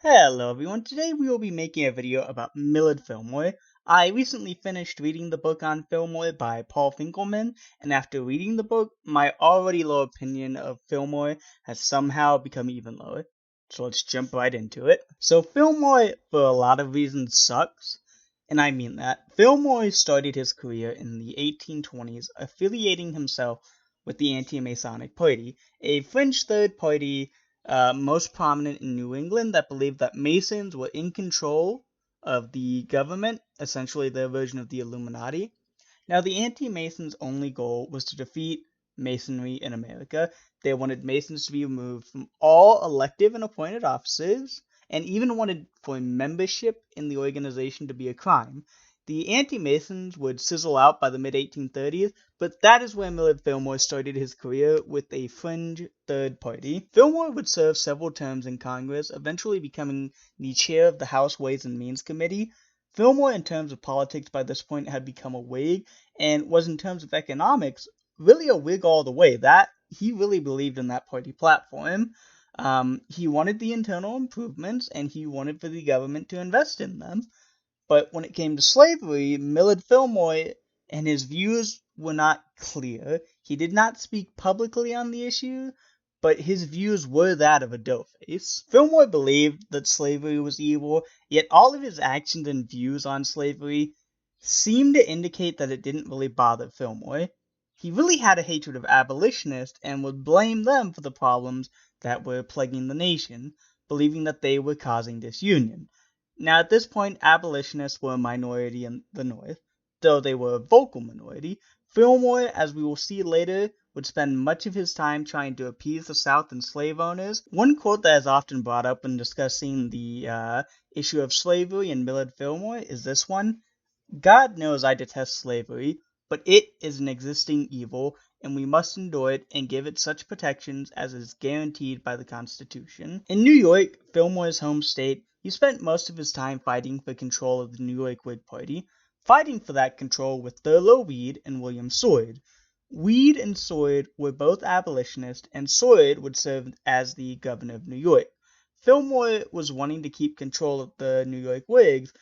Hello everyone, today we will be making a video about Millard Fillmore. I recently finished reading the book on Fillmore by Paul Finkleman, and after reading the book, my already low opinion of Fillmore has somehow become even lower. So let's jump right into it. So Fillmore, for a lot of reasons, sucks, and I mean that. Fillmore started his career in the 1820s, affiliating himself with the Anti-Masonic Party, a fringe third party most prominent in New England that believed that Masons were in control of the government, essentially their version of the Illuminati. Now, the anti-Masons' only goal was to defeat Masonry in America. They wanted Masons to be removed from all elective and appointed offices, and even wanted for membership in the organization to be a crime. The anti-Masons would sizzle out by the mid-1830s, but that is where Millard Fillmore started his career with a fringe third party. Fillmore would serve several terms in Congress, eventually becoming the chair of the House Ways and Means Committee. Fillmore, in terms of politics, by this point had become a Whig, and was, in terms of economics, really a Whig all the way. That he really believed in that party platform. He wanted the internal improvements, and he wanted for the government to invest in them. But when it came to slavery, Millard Fillmore and his views were not clear. He did not speak publicly on the issue, but his views were that of a doughface. Fillmore believed that slavery was evil, yet all of his actions and views on slavery seemed to indicate that it didn't really bother Fillmore. He really had a hatred of abolitionists and would blame them for the problems that were plaguing the nation, believing that they were causing disunion. Now, at this point, abolitionists were a minority in the North, though they were a vocal minority. Fillmore, as we will see later, would spend much of his time trying to appease the South and slave owners. One quote that is often brought up when discussing the issue of slavery and Millard Fillmore is this one: "God knows I detest slavery, but it is an existing evil, and we must endure it and give it such protections as is guaranteed by the Constitution." In New York, Fillmore's home state, he spent most of his time fighting for control of the New York Whig Party, fighting for that control with Thurlow Weed and William Seward. Weed and Seward were both abolitionists, and Seward would serve as the governor of New York. Fillmore was wanting to keep control of the New York Whigs,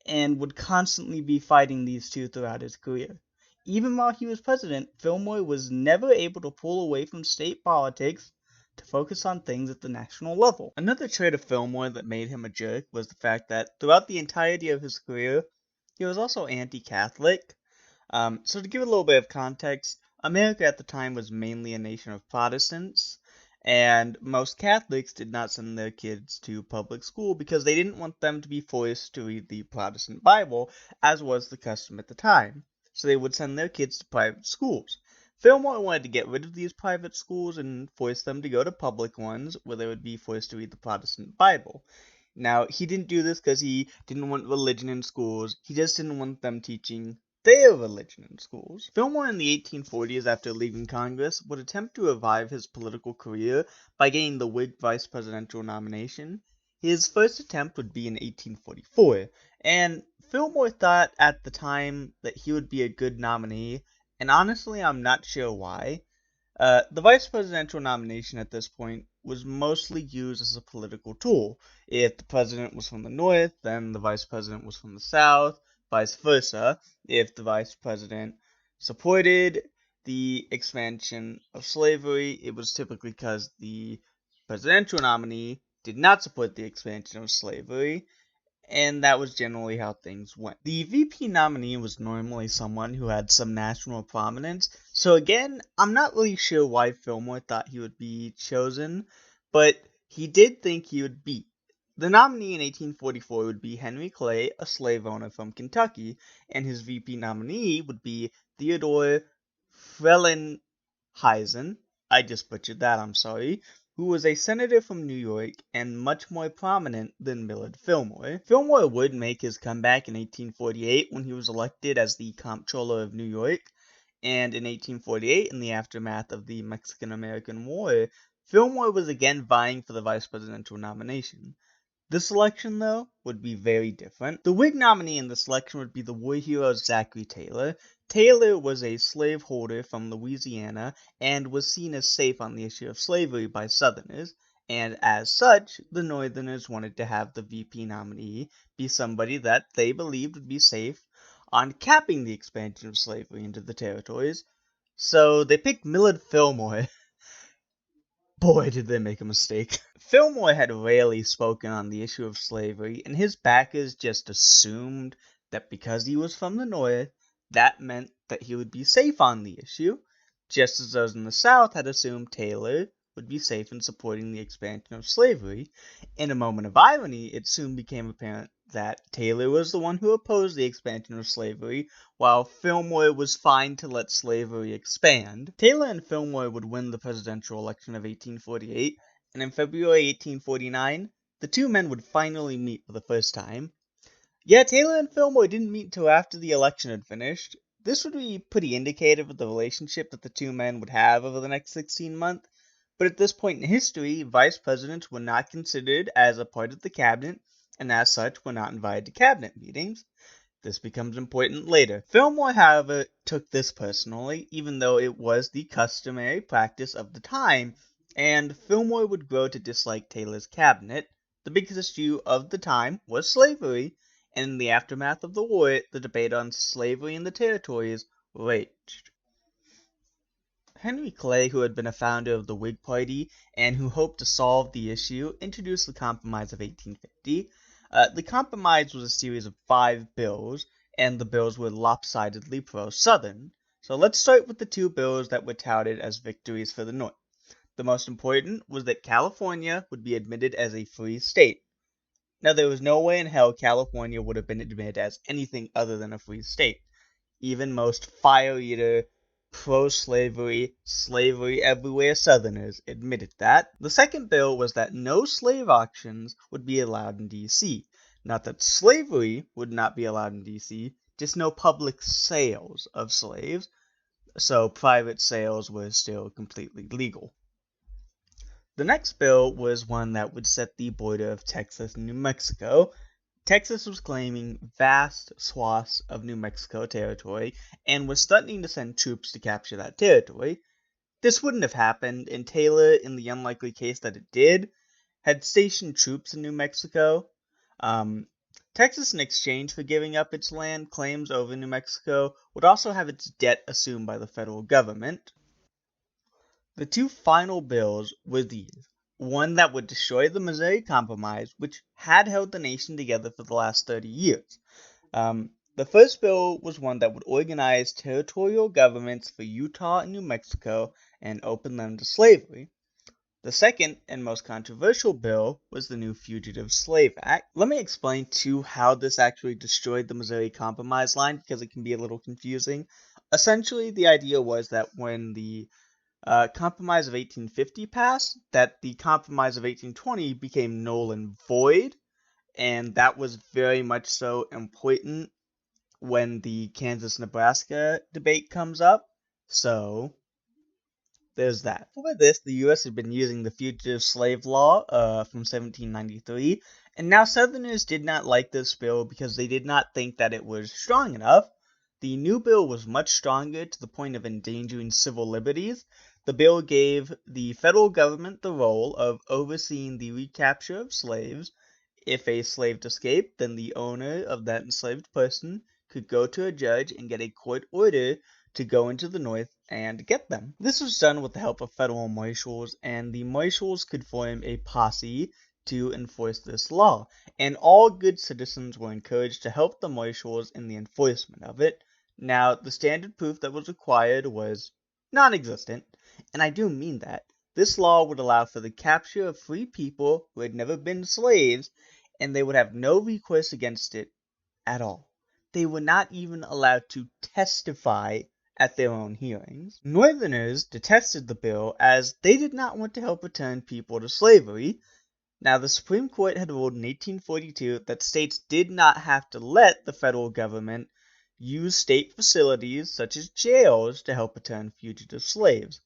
and would constantly be fighting these two throughout his career. Even while he was president, Fillmore was never able to pull away from state politics to focus on things at the national level. Another trait of Fillmore that made him a jerk was the fact that throughout the entirety of his career, he was also anti-Catholic. So to give a little bit of context, America at the time was mainly a nation of Protestants, and most Catholics did not send their kids to public school because they didn't want them to be forced to read the Protestant Bible, as was the custom at the time. So they would send their kids to private schools. Fillmore wanted to get rid of these private schools and force them to go to public ones where they would be forced to read the Protestant Bible. Now, he didn't do this because he didn't want religion in schools. He just didn't want them teaching their religion in schools. Fillmore in the 1840s, after leaving Congress, would attempt to revive his political career by getting the Whig vice presidential nomination. His first attempt would be in 1844, and Fillmore thought at the time that he would be a good nominee, and honestly, I'm not sure why. The vice presidential nomination at this point was mostly used as a political tool. If the president was from the North, then the vice president was from the South, vice versa. If the vice president supported the expansion of slavery, it was typically because the presidential nominee did not support the expansion of slavery, and that was generally how things went. The VP nominee was normally someone who had some national prominence, so again, I'm not really sure why Fillmore thought he would be chosen, but he did think he would be. The nominee in 1844 would be Henry Clay, a slave owner from Kentucky, and his VP nominee would be Theodore Frelinghuysen. I just butchered that, I'm sorry, who was a senator from New York and much more prominent than Millard Fillmore. Fillmore would make his comeback in 1848 when he was elected as the Comptroller of New York, and in 1848, in the aftermath of the Mexican-American War, Fillmore was again vying for the vice presidential nomination. This election, though, would be very different. The Whig nominee in this election would be the war hero Zachary Taylor. Taylor was a slaveholder from Louisiana and was seen as safe on the issue of slavery by Southerners, and as such, the Northerners wanted to have the VP nominee be somebody that they believed would be safe on capping the expansion of slavery into the territories, so they picked Millard Fillmore. Boy, did they make a mistake. Fillmore had rarely spoken on the issue of slavery, and his backers just assumed that because he was from the North, that meant that he would be safe on the issue, just as those in the South had assumed Taylor would be safe in supporting the expansion of slavery. In a moment of irony, it soon became apparent that Taylor was the one who opposed the expansion of slavery, while Fillmore was fine to let slavery expand. Taylor and Fillmore would win the presidential election of 1848, and in February 1849, the two men would finally meet for the first time. Yeah, Taylor and Fillmore didn't meet until after the election had finished. This would be pretty indicative of the relationship that the two men would have over the next 16 months, but at this point in history, vice presidents were not considered as a part of the cabinet, and as such were not invited to cabinet meetings. This becomes important later. Fillmore, however, took this personally, even though it was the customary practice of the time, and Fillmore would grow to dislike Taylor's cabinet. The biggest issue of the time was slavery, and in the aftermath of the war, the debate on slavery in the territories raged. Henry Clay, who had been a founder of the Whig Party and who hoped to solve the issue, introduced the Compromise of 1850. The Compromise was a series of 5 bills, and the bills were lopsidedly pro-Southern. So let's start with the 2 bills that were touted as victories for the North. The most important was that California would be admitted as a free state. Now, there was no way in hell California would have been admitted as anything other than a free state. Even most fire-eater, pro-slavery, slavery everywhere Southerners admitted that. The second bill was that no slave auctions would be allowed in D.C. Not that slavery would not be allowed in D.C., just no public sales of slaves, so private sales were still completely legal. The next bill was one that would set the border of Texas and New Mexico. Texas was claiming vast swaths of New Mexico territory and was threatening to send troops to capture that territory. This wouldn't have happened, and Taylor, in the unlikely case that it did, had stationed troops in New Mexico. Texas, in exchange for giving up its land claims over New Mexico, would also have its debt assumed by the federal government. The 2 final bills were these. One that would destroy the Missouri Compromise, which had held the nation together for the last 30 years. The first bill was one that would organize territorial governments for Utah and New Mexico and open them to slavery. The second and most controversial bill was the new Fugitive Slave Act. Let me explain too how this actually destroyed the Missouri Compromise line, because it can be a little confusing. Essentially, the idea was that when the Compromise of 1850 passed, that the Compromise of 1820 became null and void, and that was very much so important when the Kansas-Nebraska debate comes up. So there's that. For this, the U.S. had been using the Fugitive Slave Law from 1793, and now Southerners did not like this bill because they did not think that it was strong enough. The new bill was much stronger, to the point of endangering civil liberties. The bill gave the federal government the role of overseeing the recapture of slaves. If a slave escaped, then the owner of that enslaved person could go to a judge and get a court order to go into the North and get them. This was done with the help of federal marshals, and the marshals could form a posse to enforce this law, and all good citizens were encouraged to help the marshals in the enforcement of it. Now, the standard proof that was required was non-existent, and I do mean that. This law would allow for the capture of free people who had never been slaves, and they would have no recourse against it at all. They were not even allowed to testify at their own hearings. Northerners detested the bill as they did not want to help return people to slavery. Now, the Supreme Court had ruled in 1842 that states did not have to let the federal government use state facilities such as jails to help return fugitive slaves.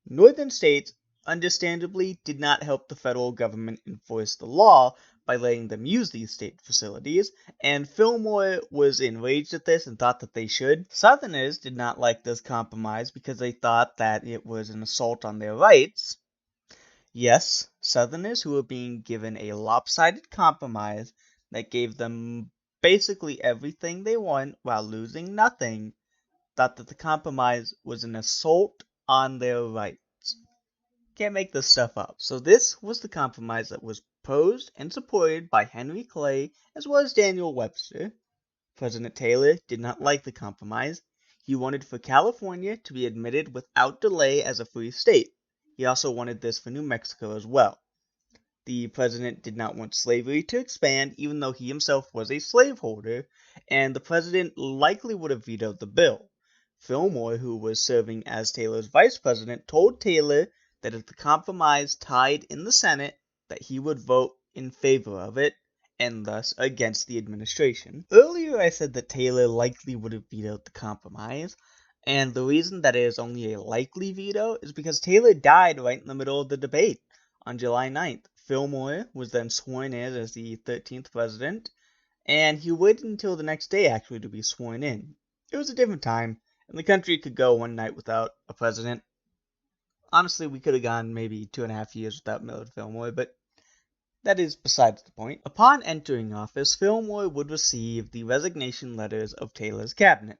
Northern states, understandably, did not help the federal government enforce the law by letting them use these state facilities, and Fillmore was enraged at this and thought that they should. Southerners did not like this compromise because they thought that it was an assault on their rights. Yes, Southerners who were being given a lopsided compromise that gave them basically everything they want while losing nothing, thought that the compromise was an assault on their rights. Can't make this stuff up. So this was the compromise that was proposed and supported by Henry Clay as well as Daniel Webster. President Taylor did not like the compromise. He wanted for California to be admitted without delay as a free state. He also wanted this for New Mexico as well. The president did not want slavery to expand, even though he himself was a slaveholder, and the president likely would have vetoed the bill. Fillmore, who was serving as Taylor's vice president, told Taylor that if the compromise tied in the Senate, that he would vote in favor of it, and thus against the administration. Earlier I said that Taylor likely would have vetoed the compromise, and the reason that it is only a likely veto is because Taylor died right in the middle of the debate on July 9th. Fillmore was then sworn in as the 13th president, and he waited until the next day actually to be sworn in. It was a different time, and the country could go one night without a president. Honestly, we could have gone maybe 2.5 years without Millard Fillmore, but that is besides the point. Upon entering office, Fillmore would receive the resignation letters of Taylor's cabinet.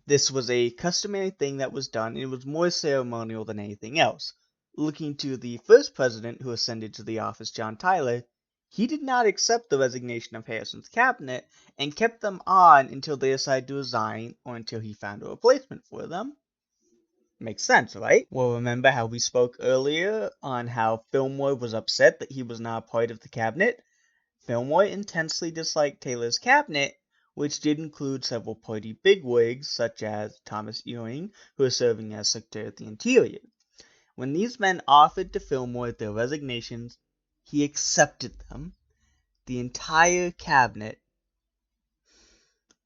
This was a customary thing that was done, and it was more ceremonial than anything else. Looking to the first president who ascended to the office, John Tyler, he did not accept the resignation of Harrison's cabinet and kept them on until they decided to resign or until he found a replacement for them. Makes sense, right? Well, remember how we spoke earlier on how Fillmore was upset that he was not a part of the cabinet? Fillmore intensely disliked Taylor's cabinet, which did include several party bigwigs such as Thomas Ewing, who was serving as Secretary of the Interior. When these men offered to Fillmore their resignations, he accepted them. The entire cabinet.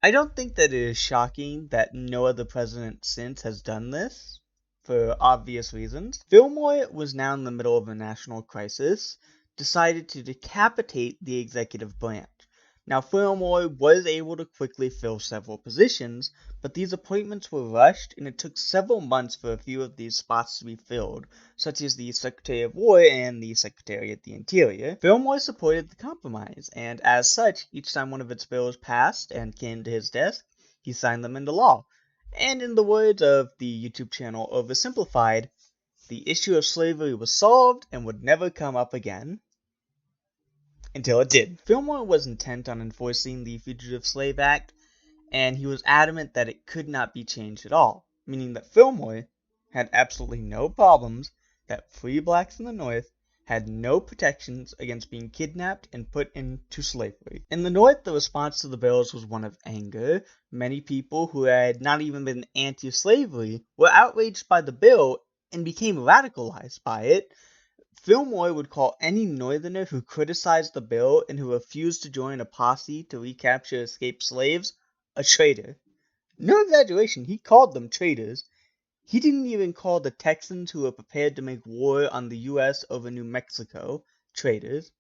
I don't think that it is shocking that no other president since has done this, for obvious reasons. Fillmore was now in the middle of a national crisis, decided to decapitate the executive branch. Now, Fillmore was able to quickly fill several positions, but these appointments were rushed, and it took several months for a few of these spots to be filled, such as the Secretary of War and the Secretary of the Interior. Fillmore supported the compromise, and as such, each time one of its bills passed and came to his desk, he signed them into law. And in the words of the YouTube channel Oversimplified, the issue of slavery was solved and would never come up again. Until it did. Fillmore was intent on enforcing the Fugitive Slave Act, and he was adamant that it could not be changed at all, meaning that Fillmore had absolutely no problems that free blacks in the North had no protections against being kidnapped and put into slavery. In the North, the response to the bills was one of anger. Many people who had not even been anti-slavery were outraged by the bill and became radicalized by it. Fillmore would call any Northerner who criticized the bill and who refused to join a posse to recapture escaped slaves a traitor. No exaggeration, he called them traitors. He didn't even call the Texans who were prepared to make war on the U.S. over New Mexico traitors.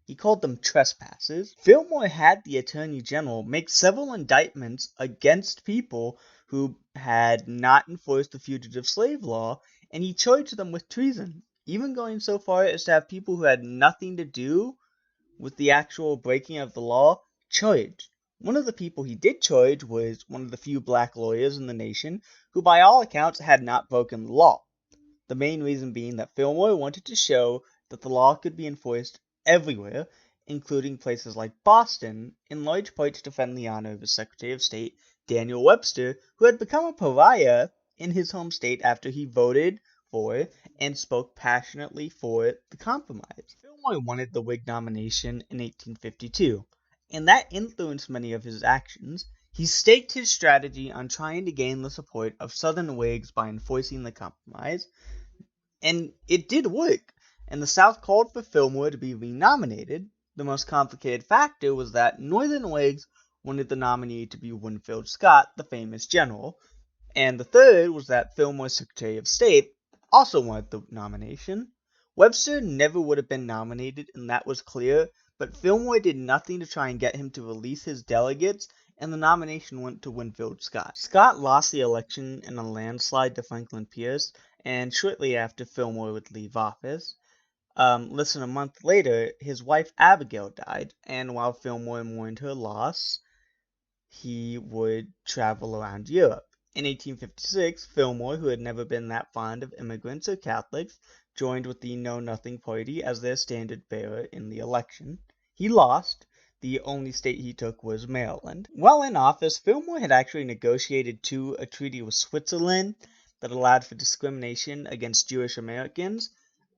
He called them trespassers. Fillmore had the Attorney General make several indictments against people who had not enforced the fugitive slave law, and he charged them with treason, even going so far as to have people who had nothing to do with the actual breaking of the law charged. One of the people he did charge was one of the few black lawyers in the nation who by all accounts had not broken the law. The main reason being that Fillmore wanted to show that the law could be enforced everywhere, including places like Boston, in large part to defend the honor of his Secretary of State, Daniel Webster, who had become a pariah in his home state after he voted for and spoke passionately for the compromise. Fillmore wanted the Whig nomination in 1852, and that influenced many of his actions. He staked his strategy on trying to gain the support of Southern Whigs by enforcing the compromise, and it did work, and the South called for Fillmore to be renominated. The most complicated factor was that Northern Whigs wanted the nominee to be Winfield Scott, the famous general, and the third was that Fillmore's Secretary of State also wanted the nomination. Webster never would have been nominated, and that was clear, but Fillmore did nothing to try and get him to release his delegates, and the nomination went to Winfield Scott. Scott lost the election in a landslide to Franklin Pierce, and shortly after, Fillmore would leave office. Less than a month later, his wife Abigail died, and while Fillmore mourned her loss, he would travel around Europe. In 1856, Fillmore, who had never been that fond of immigrants or Catholics, joined with the Know Nothing Party as their standard bearer in the election. He lost. The only state he took was Maryland. While in office, Fillmore had actually negotiated a treaty with Switzerland that allowed for discrimination against Jewish Americans.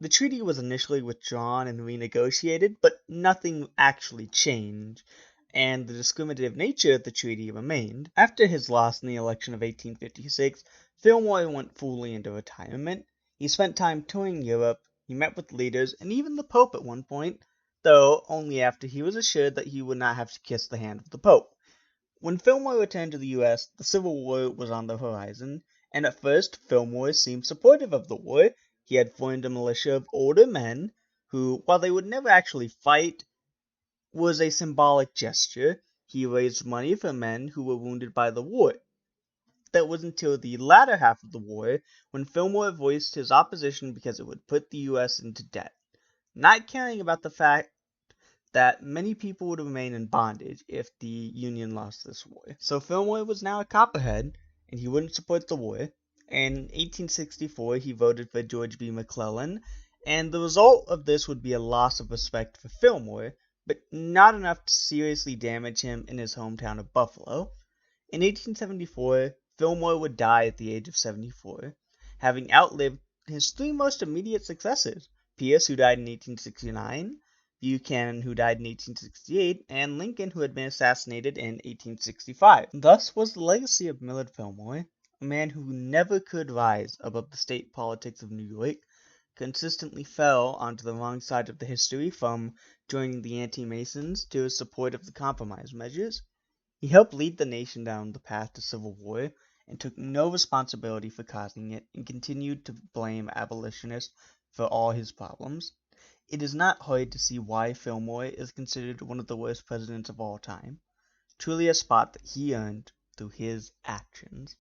The treaty was initially withdrawn and renegotiated, but nothing actually changed, and the discriminative nature of the treaty remained. After his loss in the election of 1856, Fillmore went fully into retirement. He spent time touring Europe, he met with leaders, and even the Pope at one point, though only after he was assured that he would not have to kiss the hand of the Pope. When Fillmore returned to the U.S., the Civil War was on the horizon, and at first Fillmore seemed supportive of the war. He had formed a militia of older men who, while they would never actually fight, was a symbolic gesture. He raised money for men who were wounded by the war. That was until the latter half of the war, when Fillmore voiced his opposition because it would put the U.S. into debt, not caring about the fact that many people would remain in bondage if the Union lost this war. So Fillmore was now a Copperhead, and he wouldn't support the war. In 1864, he voted for George B. McClellan, and the result of this would be a loss of respect for Fillmore, but not enough to seriously damage him in his hometown of Buffalo. In 1874, Fillmore would die at the age of 74, having outlived his three most immediate successors: Pierce, who died in 1869, Buchanan, who died in 1868, and Lincoln, who had been assassinated in 1865. Thus was the legacy of Millard Fillmore, a man who never could rise above the state politics of New York, consistently fell onto the wrong side of the history, from joining the anti-Masons to his support of the compromise measures. He helped lead the nation down the path to civil war, and took no responsibility for causing it, and continued to blame abolitionists for all his problems. It is not hard to see why Fillmore is considered one of the worst presidents of all time. Truly a spot that he earned through his actions.